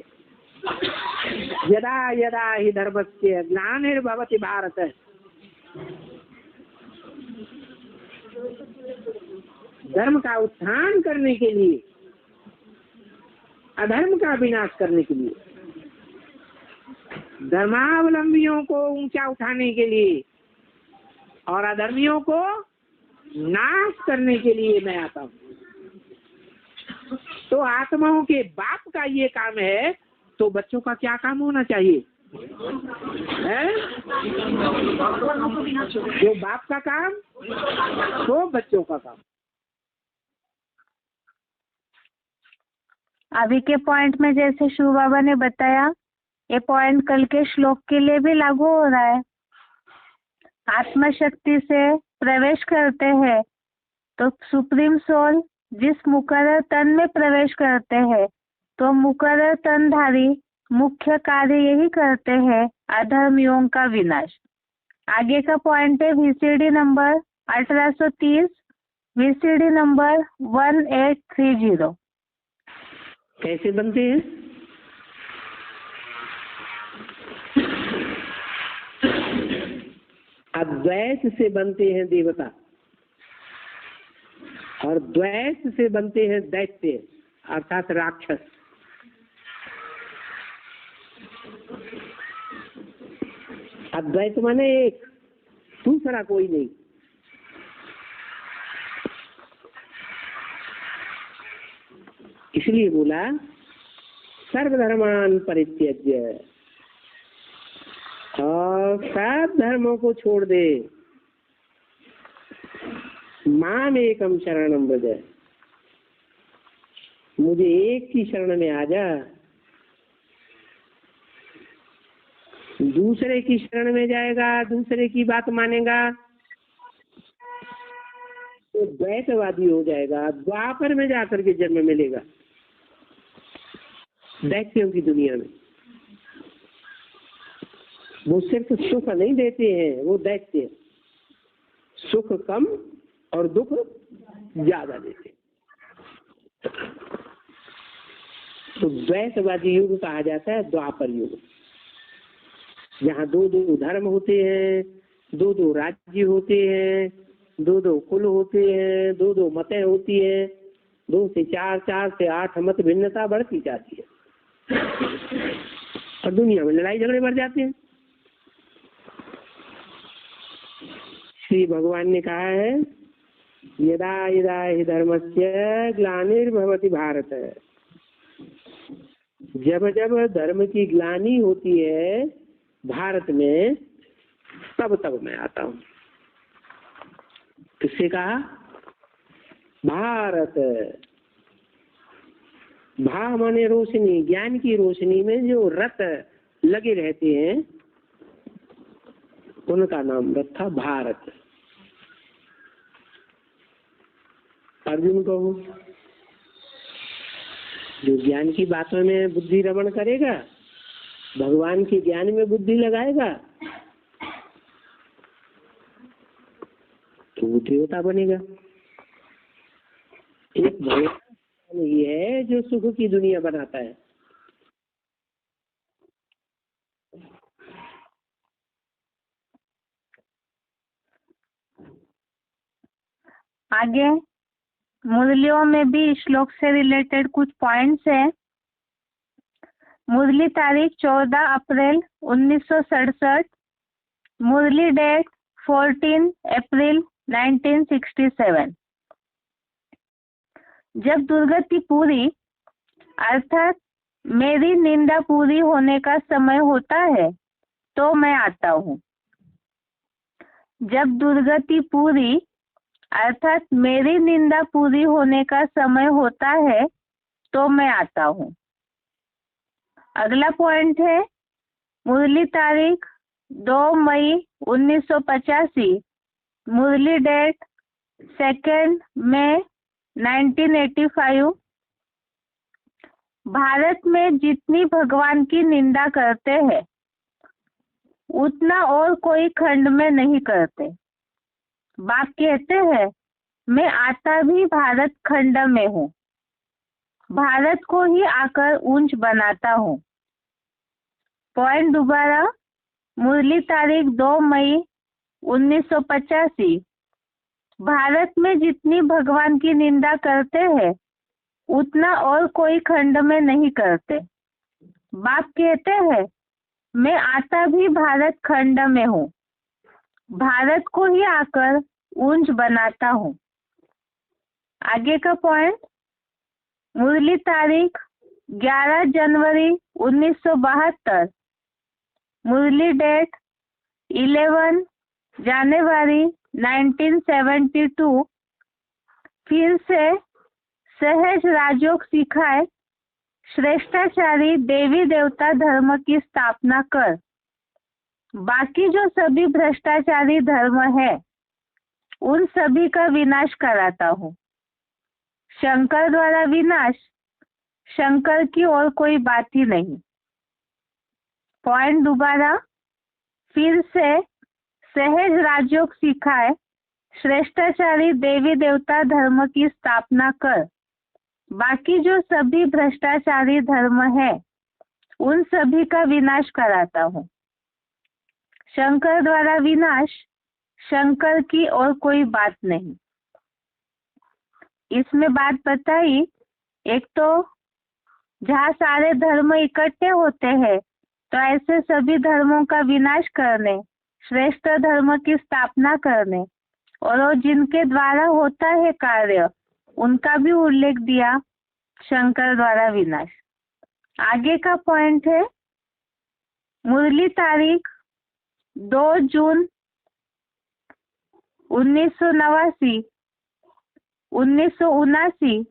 यदा यदा हि धर्मस्य ग्लानिर्भवति भारत। धर्म का उत्थान करने के लिए, अधर्म का विनाश करने के लिए, धर्मावलंबियों को ऊंचा उठाने के लिए और अधर्मियों को नाश करने के लिए मैं आता हूँ। तो आत्माओं के बाप का ये काम है, तो बच्चों का क्या काम होना चाहिए? है? जो बाप का काम तो बच्चों का काम। अभी के पॉइंट में जैसे शिव बाबा ने बताया, ये पॉइंट कल के श्लोक के लिए भी लागू हो रहा है। आत्मा शक्ति से प्रवेश करते हैं तो सुप्रीम सोल जिस मुकर्रर तन में प्रवेश करते हैं, तो मुकर्रर तनधारी मुख्य कार्य यही करते हैं, अधर्मियों का विनाश। आगे का पॉइंट है VCD नंबर 1830, VCD नंबर 1830। कैसे बनते हैं? अद्वैत से बनते हैं देवता और द्वैत से बनते हैं दैत्य अर्थात राक्षस। अद्वैत माने एक, दूसरा कोई नहीं। इसलिए बोला सर्वधर्मान परित्यज्य, और सब धर्मों को छोड़ दे, माम एकम शरणम व्रज, मुझे एक की शरण में आ जा। दूसरे की शरण में जाएगा, दूसरे की बात मानेगा तो द्वैतवादी हो जाएगा। द्वापर में जाकर के जन्म मिलेगा दैत्यों की दुनिया में। वो सिर्फ सुख नहीं देते हैं, वो दैत्य सुख कम और दुख ज्यादा देते। तो द्वैतवादी युग कहा जाता है द्वापर युग, जहाँ दो दो धर्म होते हैं, दो दो राज्य होते हैं, दो दो कुल होते हैं, दो दो मतें होती हैं, 2 से 4, 4 से 8 मत भिन्नता बढ़ती जाती है और दुनिया में लड़ाई झगड़े बढ़ जाते हैं। श्री भगवान ने कहा है, यदा यदा हि धर्मस्य ग्लानिर्भवति भारत, जब जब धर्म की ग्लानि होती है भारत में, तब तब मैं आता हूँ। किससे कहा? भारत। भा माने रोशनी, ज्ञान की रोशनी में जो रत लगे रहते हैं उनका नाम रखा भारत। अर्जुन को जो ज्ञान की बातों में बुद्धि रमण करेगा, भगवान के ज्ञान में बुद्धि लगाएगा, तो वो देवता बनेगा। एक भगवान ये है जो सुख की दुनिया बनाता है, आगे मुरलियों में भी श्लोक से रिलेटेड कुछ पॉइंट्स हैं। मुरली तारीख 14 अप्रैल 1967, मुरली डेट 14 अप्रैल 1967। जब दुर्गति पूरी अर्थात मेरी निंदा पूरी होने का समय होता है तो मैं आता हूँ। जब दुर्गति पूरी अर्थात मेरी निंदा पूरी होने का समय होता है तो मैं आता हूँ। अगला पॉइंट है मुरली तारीख 2 मई 1985, मुरली डेट 2 मई 1985। भारत में जितनी भगवान की निंदा करते हैं उतना और कोई खंड में नहीं करते। बाप कहते हैं मैं आता भी भारत खंड में हूँ, भारत को ही आकर ऊंच बनाता हूँ। पॉइंट दोबारा, मुरली तारीख 2 मई 1985। भारत में जितनी भगवान की निंदा करते हैं उतना और कोई खंड में नहीं करते। बाप कहते हैं मैं आता भी भारत खंड में हूँ, भारत को ही आकर ऊंच बनाता हूँ। आगे का पॉइंट, मुरली तारीख 11 जनवरी 1972, मुरली डेट 11 जनवरी 1972। फिर से सहज राजयोग सिखाए, श्रेष्ठाचारी देवी देवता धर्म की स्थापना कर, बाकी जो सभी भ्रष्टाचारी धर्म है उन सभी का विनाश कराता हूँ। शंकर द्वारा विनाश, शंकर की और कोई बात ही नहीं। पॉइंट दोबारा, फिर से सहज राजयोग सिखाए, श्रेष्ठाचारी देवी देवता धर्म की स्थापना कर, बाकी जो सभी भ्रष्टाचारी धर्म है उन सभी का विनाश कराता हूँ। शंकर द्वारा विनाश, शंकर की और कोई बात नहीं। इसमें बात बताई, एक तो जहाँ सारे धर्म इकट्ठे होते हैं तो ऐसे सभी धर्मों का विनाश करने, श्रेष्ठ धर्म की स्थापना करने, और वो जिनके द्वारा होता है कार्य उनका भी उल्लेख दिया, शंकर द्वारा विनाश। आगे का पॉइंट है मुरली तारीख 2 जून 1989, 1979,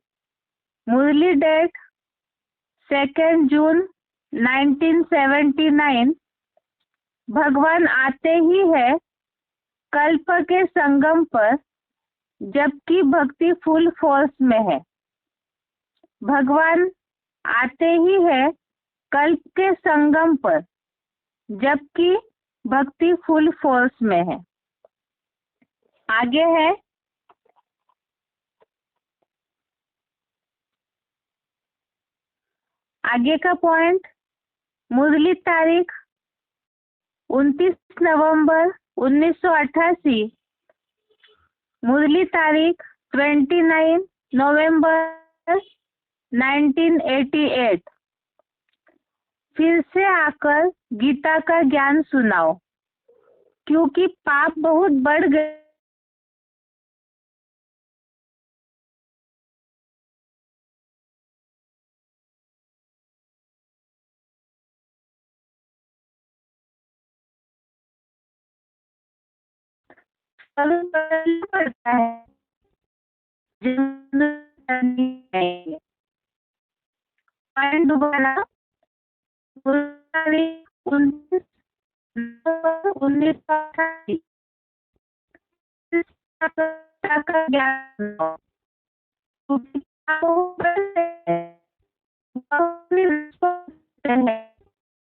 मुरली डेट 2 जून 1979। भगवान आते ही है कल्प के संगम पर, जबकि भक्ति फुल फोर्स में है। भगवान आते ही है कल्प के संगम पर, जबकि भक्ति फुल फोर्स में है। आगे है आगे का पॉइंट, मुरली तारीख 29 नवंबर 1988, मुरली तारीख 29 नवंबर 1988। फिर से आकर गीता का ज्ञान सुनाओ, क्योंकि पाप बहुत बढ़ गए। पड़ता है दोबारा, 1988 का ज्ञान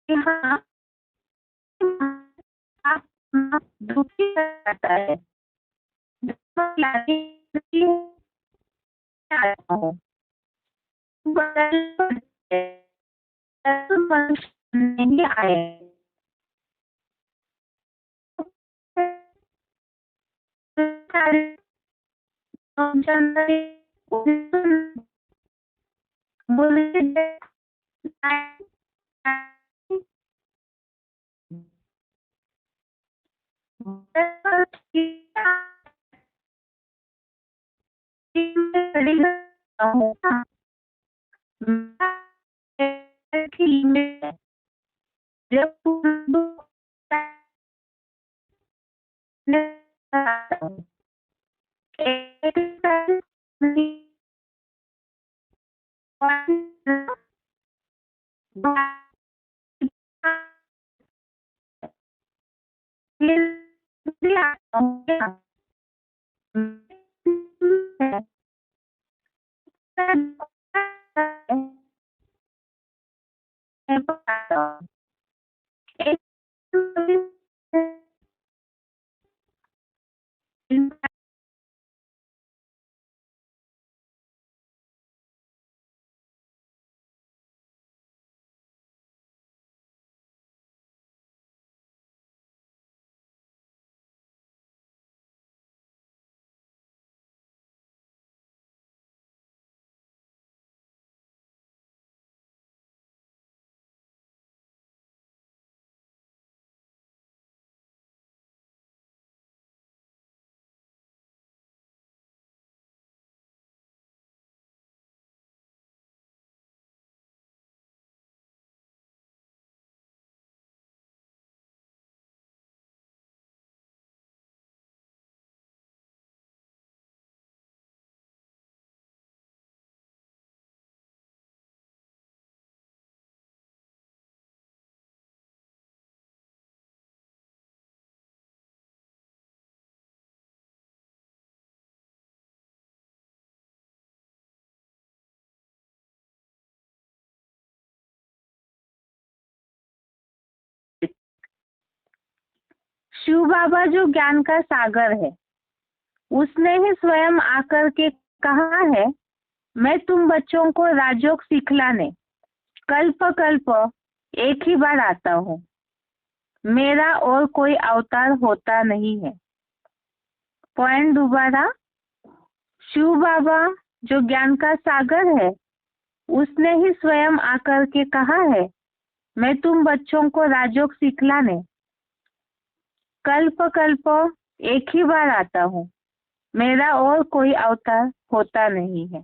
हाँ आप दुखी करता है, नहीं आए। शिव बाबा जो ज्ञान का सागर है, उसने ही स्वयं आकर के कहा है, मैं तुम बच्चों को राजयोग सिखलाने कल्प कल्प एक ही बार आता हूँ, मेरा और कोई अवतार होता नहीं है। पॉइंट दोबारा, शिव बाबा जो ज्ञान का सागर है, उसने ही स्वयं आकर के कहा है, मैं तुम बच्चों को राजयोग सिखलाने कल्प कल्प एक ही बार आता हूँ, मेरा और कोई अवतार होता नहीं है।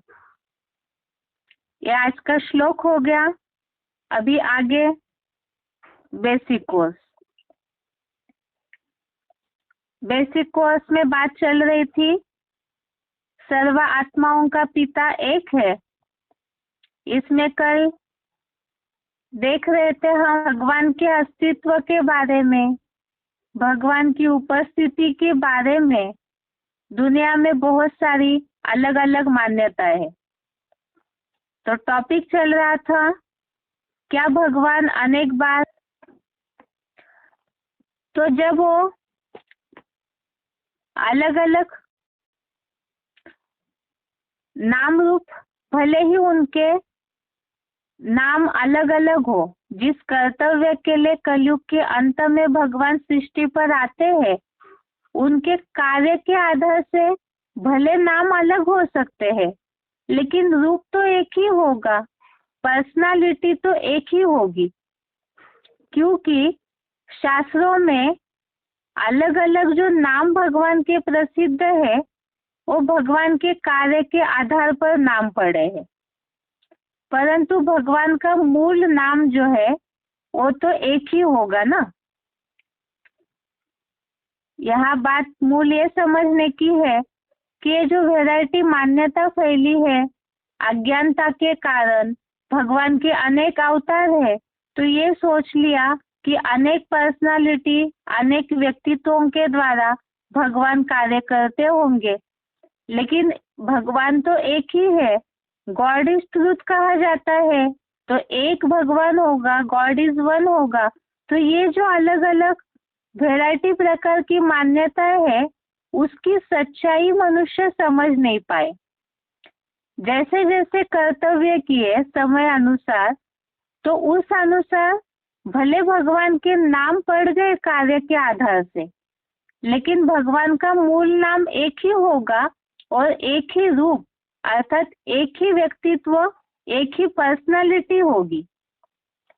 ये आज का श्लोक हो गया। अभी आगे बेसिक कोर्स। बेसिक कोर्स में बात चल रही थी सर्व आत्माओं का पिता एक है। इसमें कल देख रहे थे हम भगवान के अस्तित्व के बारे में, भगवान की उपस्थिति के बारे में। दुनिया में बहुत सारी अलग अलग मान्यताएं हैं। तो टॉपिक चल रहा था, क्या भगवान अनेक बार, तो जब वो अलग अलग नाम रूप, भले ही उनके नाम अलग अलग हो, जिस कर्तव्य के लिए कलयुग के अंत में भगवान सृष्टि पर आते हैं, उनके कार्य के आधार से भले नाम अलग हो सकते हैं, लेकिन रूप तो एक ही होगा, पर्सनालिटी तो एक ही होगी। क्योंकि शास्त्रों में अलग अलग जो नाम भगवान के प्रसिद्ध है, वो भगवान के कार्य के आधार पर नाम पड़े हैं, परंतु भगवान का मूल नाम जो है वो तो एक ही होगा ना। यहाँ बात मूल ये समझने की है कि ये जो वैरायटी मान्यता फैली है अज्ञानता के कारण, भगवान के अनेक अवतार है, तो ये सोच लिया कि अनेक पर्सनालिटी, अनेक व्यक्तित्वों के द्वारा भगवान कार्य करते होंगे, लेकिन भगवान तो एक ही है। गॉड इज ट्रूथ कहा जाता है, तो एक भगवान होगा, गॉड इज वन होगा। तो ये जो अलग अलग वैरायटी प्रकार की मान्यताएं है, उसकी सच्चाई मनुष्य समझ नहीं पाए। जैसे जैसे कर्तव्य किए समय अनुसार, तो उस अनुसार भले भगवान के नाम पड़ गए कार्य के आधार से, लेकिन भगवान का मूल नाम एक ही होगा और एक ही रूप अर्थात एक ही व्यक्तित्व, एक ही पर्सनालिटी होगी।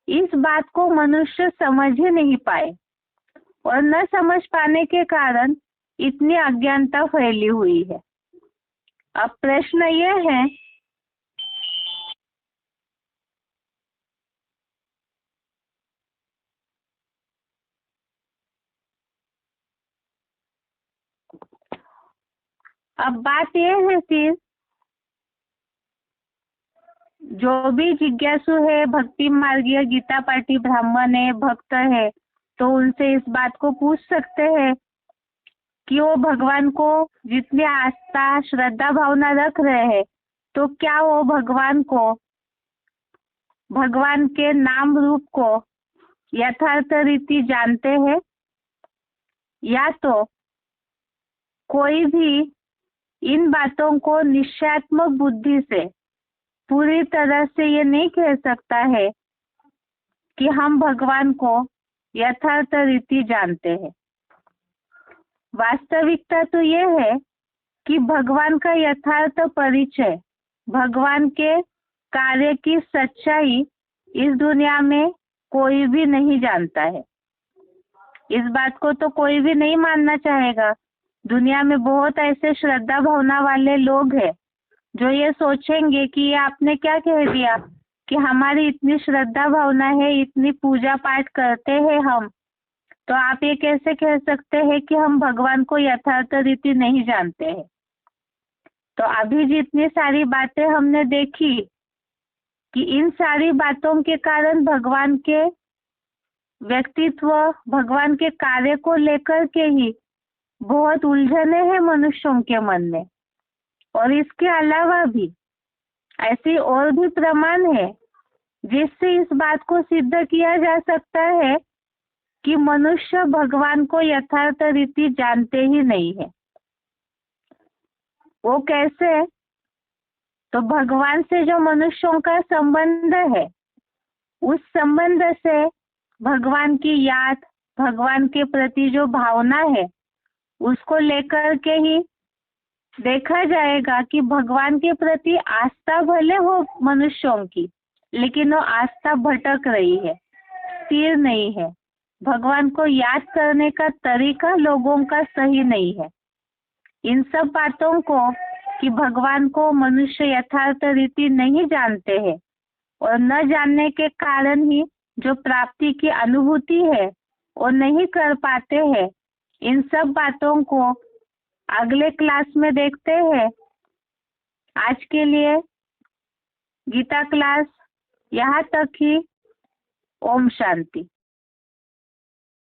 इस बात को मनुष्य समझ ही नहीं पाए और न समझ पाने के कारण इतनी अज्ञानता फैली हुई है। अब प्रश्न यह है अब बात यह है फिर जो भी जिज्ञासु है, भक्ति मार्गीय गीता पाठी ब्राह्मण है, भक्त है, तो उनसे इस बात को पूछ सकते हैं कि वो भगवान को जितनी आस्था श्रद्धा भावना रख रहे हैं, तो क्या वो भगवान को, भगवान के नाम रूप को यथार्थ रीति जानते हैं, या तो कोई भी इन बातों को निश्चयात्मक बुद्धि से पूरी तरह से ये नहीं कह सकता है कि हम भगवान को यथार्थ रीति जानते हैं। वास्तविकता तो ये है कि भगवान का यथार्थ परिचय, भगवान के कार्य की सच्चाई इस दुनिया में कोई भी नहीं जानता है। इस बात को तो कोई भी नहीं मानना चाहेगा। दुनिया में बहुत ऐसे श्रद्धा भावना वाले लोग हैं जो ये सोचेंगे कि ये आपने क्या कह दिया कि हमारी इतनी श्रद्धा भावना है, इतनी पूजा पाठ करते हैं हम, तो आप ये कैसे कह सकते हैं कि हम भगवान को यथार्थ रीति नहीं जानते हैं। तो अभी जितनी सारी बातें हमने देखी कि इन सारी बातों के कारण भगवान के व्यक्तित्व, भगवान के कार्य को लेकर के ही बहुत उलझने हैं मनुष्यों के मन में। और इसके अलावा भी ऐसी और भी प्रमाण है जिससे इस बात को सिद्ध किया जा सकता है कि मनुष्य भगवान को यथार्थ रीति जानते ही नहीं है। वो कैसे? तो भगवान से जो मनुष्यों का संबंध है, उस संबंध से भगवान की याद, भगवान के प्रति जो भावना है, उसको लेकर के ही देखा जाएगा कि भगवान के प्रति आस्था भले हो मनुष्यों की, लेकिन वो आस्था भटक रही है, स्थिर नहीं है। भगवान को याद करने का तरीका लोगों का सही नहीं है। इन सब बातों को कि भगवान को मनुष्य यथार्थ रीति नहीं जानते हैं और न जानने के कारण ही जो प्राप्ति की अनुभूति है वो नहीं कर पाते हैं, इन सब बातों को अगले क्लास में देखते हैं। आज के लिए गीता क्लास यहाँ तक ही। ओम शांति।